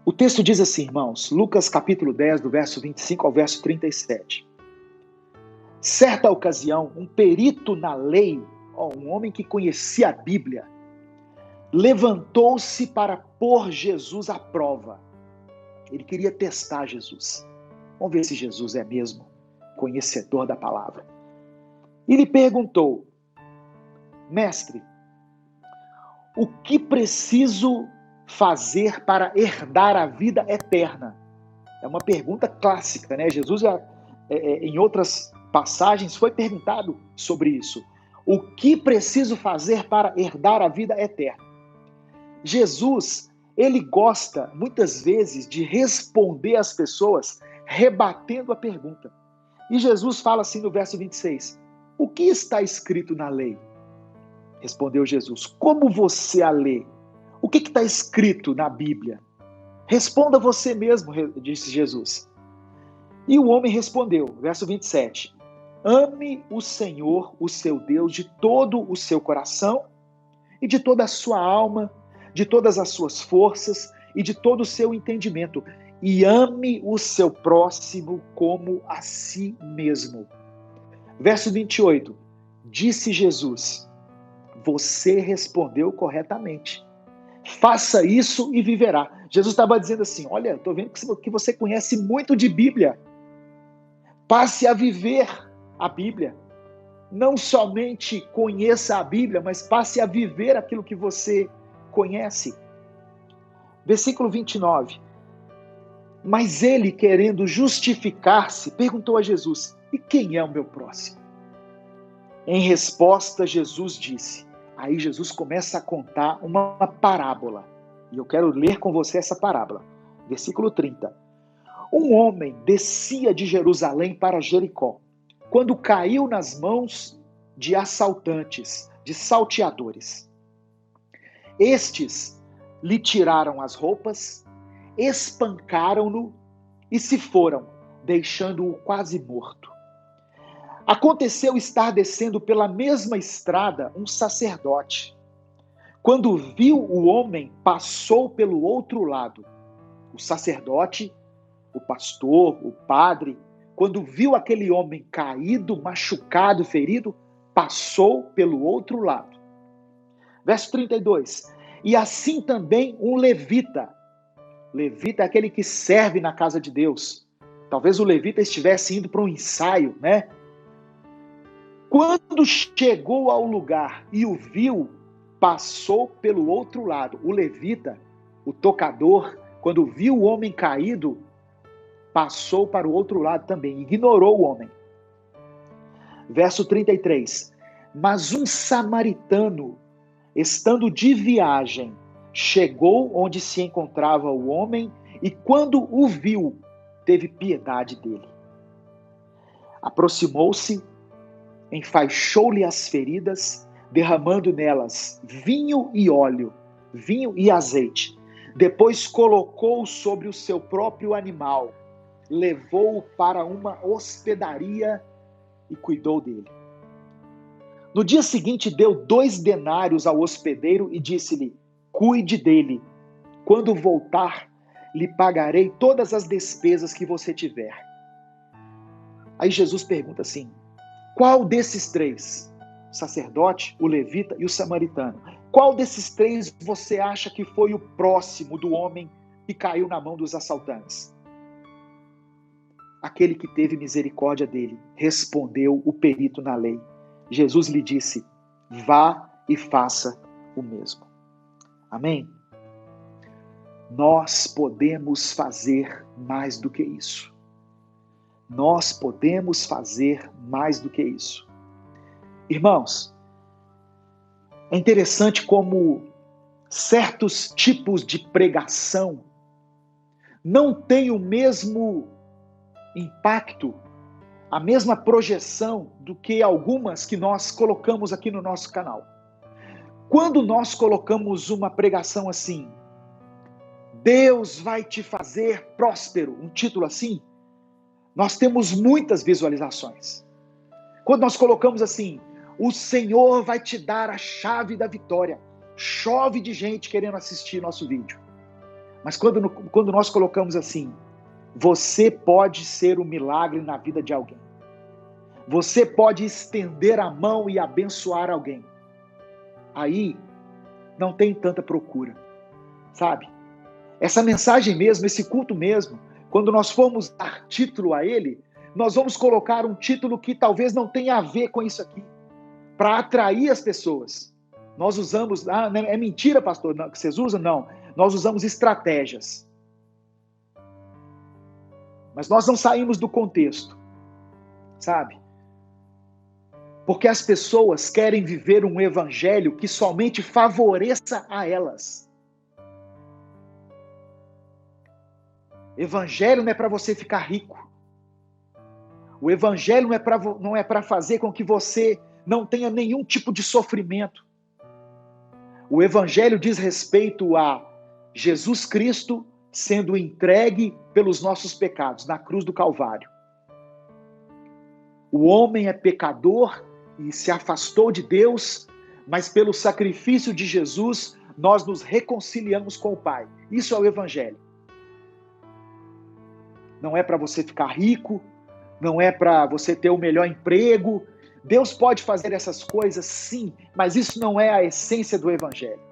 O texto diz assim, irmãos, Lucas capítulo 10, do verso 25 ao verso 37. Certa ocasião, um perito na lei, um homem que conhecia a Bíblia, levantou-se para pôr Jesus à prova. Ele queria testar Jesus. Vamos ver se Jesus é mesmo conhecedor da palavra. E lhe perguntou: Mestre, o que preciso fazer para herdar a vida eterna? É uma pergunta clássica, né? Jesus, em outras passagens, foi perguntado sobre isso. O que preciso fazer para herdar a vida eterna? Jesus, ele gosta, muitas vezes, de responder às pessoas rebatendo a pergunta. E Jesus fala assim no verso 26, o que está escrito na lei? Respondeu Jesus, como você a lê? O que está escrito na Bíblia? Responda você mesmo, disse Jesus. E o homem respondeu, verso 27, ame o Senhor, o seu Deus, de todo o seu coração e de toda a sua alma, de todas as suas forças e de todo o seu entendimento. E ame o seu próximo como a si mesmo. Verso 28, disse Jesus, você respondeu corretamente. Faça isso e viverá. Jesus estava dizendo assim, olha, estou vendo que você conhece muito de Bíblia. Passe a viver a Bíblia. Não somente conheça a Bíblia, mas passe a viver aquilo que você conhece. Versículo 29. Mas ele, querendo justificar-se, perguntou a Jesus, e quem é o meu próximo? Em resposta, Jesus disse, aí Jesus começa a contar uma parábola. E eu quero ler com você essa parábola. Versículo 30. Um homem descia de Jerusalém para Jericó, quando caiu nas mãos de assaltantes, de salteadores. Estes lhe tiraram as roupas, espancaram-no e se foram, deixando-o quase morto. Aconteceu estar descendo pela mesma estrada um sacerdote. Quando viu o homem, passou pelo outro lado. O sacerdote, o pastor, o padre, quando viu aquele homem caído, machucado, ferido, passou pelo outro lado. Verso 32. E assim também um levita. Levita é aquele que serve na casa de Deus. Talvez o levita estivesse indo para um ensaio, né? Quando chegou ao lugar e o viu, passou pelo outro lado. O levita, o tocador, quando viu o homem caído, passou para o outro lado também, ignorou o homem. Verso 33. Mas um samaritano, estando de viagem, chegou onde se encontrava o homem e quando o viu, teve piedade dele. Aproximou-se, enfaixou-lhe as feridas, derramando nelas vinho e óleo, vinho e azeite. Depois colocou-o sobre o seu próprio animal, levou-o para uma hospedaria e cuidou dele. No dia seguinte, deu 2 denários ao hospedeiro e disse-lhe, cuide dele. Quando voltar, lhe pagarei todas as despesas que você tiver. Aí Jesus pergunta assim, qual desses 3, o sacerdote, o levita e o samaritano, qual desses 3 você acha que foi o próximo do homem que caiu na mão dos assaltantes? Aquele que teve misericórdia dele, respondeu o perito na lei. Jesus lhe disse, vá e faça o mesmo. Amém? Nós podemos fazer mais do que isso. Nós podemos fazer mais do que isso. Irmãos, é interessante como certos tipos de pregação não têm o mesmo impacto, a mesma projeção do que algumas que nós colocamos aqui no nosso canal. Quando nós colocamos uma pregação assim, Deus vai te fazer próspero, um título assim, nós temos muitas visualizações. Quando nós colocamos assim, o Senhor vai te dar a chave da vitória, chove de gente querendo assistir nosso vídeo. Mas quando nós colocamos assim, você pode ser um milagre na vida de alguém. Você pode estender a mão e abençoar alguém. Aí não tem tanta procura, sabe? Essa mensagem mesmo, esse culto mesmo, quando nós formos dar título a ele, nós vamos colocar um título que talvez não tenha a ver com isso aqui, para atrair as pessoas. Nós usamos, é mentira, pastor, não, que vocês usam? Não, nós usamos estratégias. Mas nós não saímos do contexto, sabe? Porque as pessoas querem viver um evangelho que somente favoreça a elas. Evangelho não é para você ficar rico. O evangelho não é para fazer com que você não tenha nenhum tipo de sofrimento. O evangelho diz respeito a Jesus Cristo sendo entregue pelos nossos pecados na cruz do Calvário. O homem é pecador e se afastou de Deus, mas pelo sacrifício de Jesus, nós nos reconciliamos com o Pai. Isso é o evangelho. Não é para você ficar rico, não é para você ter o melhor emprego. Deus pode fazer essas coisas, sim, mas isso não é a essência do evangelho.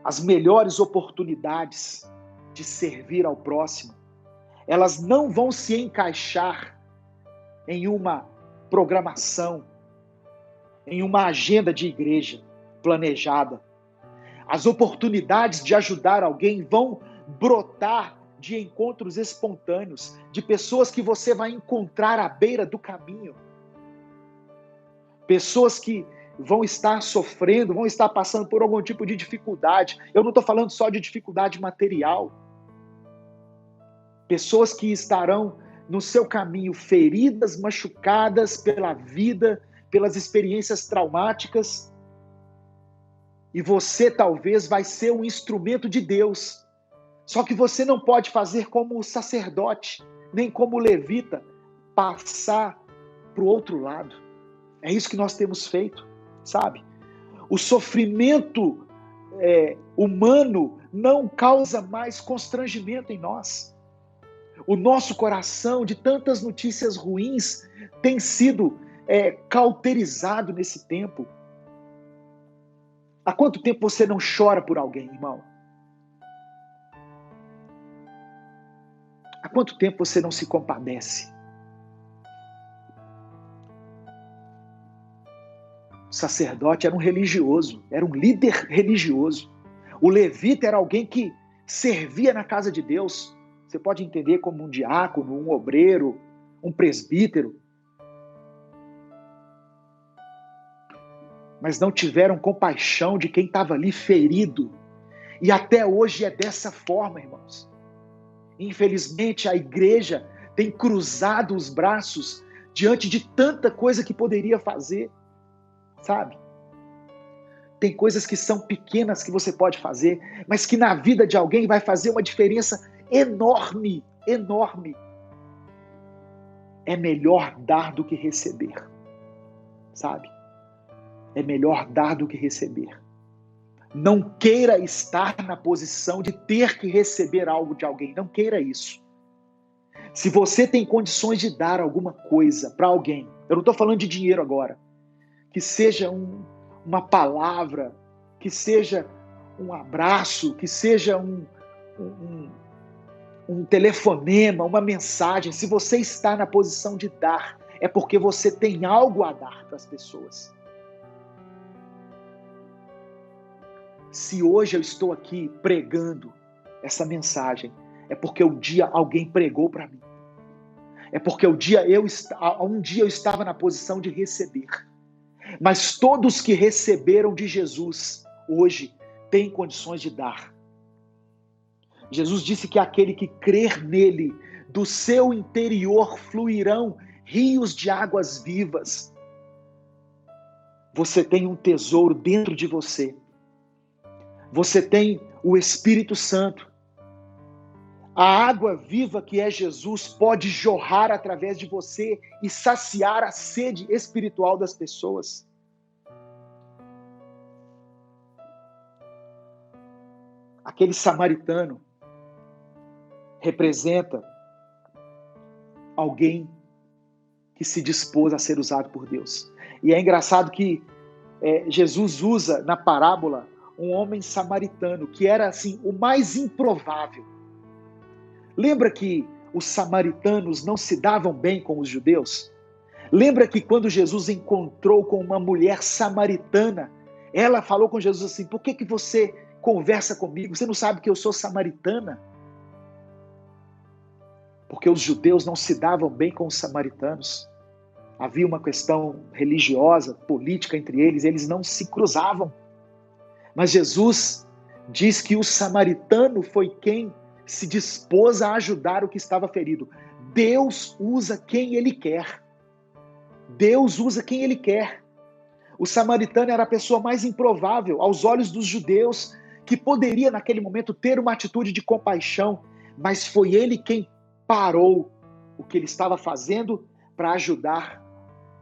As melhores oportunidades de servir ao próximo, elas não vão se encaixar em uma programação, em uma agenda de igreja planejada. As oportunidades de ajudar alguém vão brotar de encontros espontâneos, de pessoas que você vai encontrar à beira do caminho. Pessoas que vão estar sofrendo, vão estar passando por algum tipo de dificuldade. Eu não estou falando só de dificuldade material. Pessoas que estarão no seu caminho feridas, machucadas pela vida, pelas experiências traumáticas. E você talvez vai ser um instrumento de Deus. Só que você não pode fazer como o sacerdote, nem como o levita, passar para o outro lado. É isso que nós temos feito, sabe? O sofrimento humano não causa mais constrangimento em nós. O nosso coração, de tantas notícias ruins, tem sido cauterizado nesse tempo. Há quanto tempo você não chora por alguém, irmão? Há quanto tempo você não se compadece? O sacerdote era um religioso, era um líder religioso. O levita era alguém que servia na casa de Deus. Você pode entender como um diácono, um obreiro, um presbítero. Mas não tiveram compaixão de quem estava ali ferido. E até hoje é dessa forma, irmãos. Infelizmente, a igreja tem cruzado os braços diante de tanta coisa que poderia fazer, sabe? Tem coisas que são pequenas que você pode fazer, mas que na vida de alguém vai fazer uma diferença enorme, enorme. É melhor dar do que receber, sabe? É melhor dar do que receber. Não queira estar na posição de ter que receber algo de alguém. Não queira isso. Se você tem condições de dar alguma coisa para alguém, eu não estou falando de dinheiro agora, que seja uma palavra, que seja um abraço, que seja um telefonema, uma mensagem. Se você está na posição de dar, é porque você tem algo a dar para as pessoas. Se hoje eu estou aqui pregando essa mensagem, é porque um dia alguém pregou para mim. É porque um dia eu estava na posição de receber. Mas todos que receberam de Jesus, hoje, têm condições de dar. Jesus disse que aquele que crer nele, do seu interior fluirão rios de águas vivas. Você tem um tesouro dentro de você. Você tem o Espírito Santo. A água viva que é Jesus pode jorrar através de você e saciar a sede espiritual das pessoas. aquele samaritano representa alguém que se dispôs a ser usado por Deus. E é engraçado que Jesus usa na parábola um homem samaritano, que era assim o mais improvável. Lembra que os samaritanos não se davam bem com os judeus? Lembra que quando Jesus encontrou com uma mulher samaritana, ela falou com Jesus assim: por que você conversa comigo? Você não sabe que eu sou samaritana? Porque os judeus não se davam bem com os samaritanos. Havia uma questão religiosa, política entre eles, eles não se cruzavam. Mas Jesus diz que o samaritano foi quem se dispôs a ajudar o que estava ferido. Deus usa quem Ele quer. Deus usa quem Ele quer. O samaritano era a pessoa mais improvável aos olhos dos judeus, que poderia naquele momento ter uma atitude de compaixão, mas foi ele quem parou o que ele estava fazendo para ajudar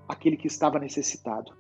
aquele que estava necessitado.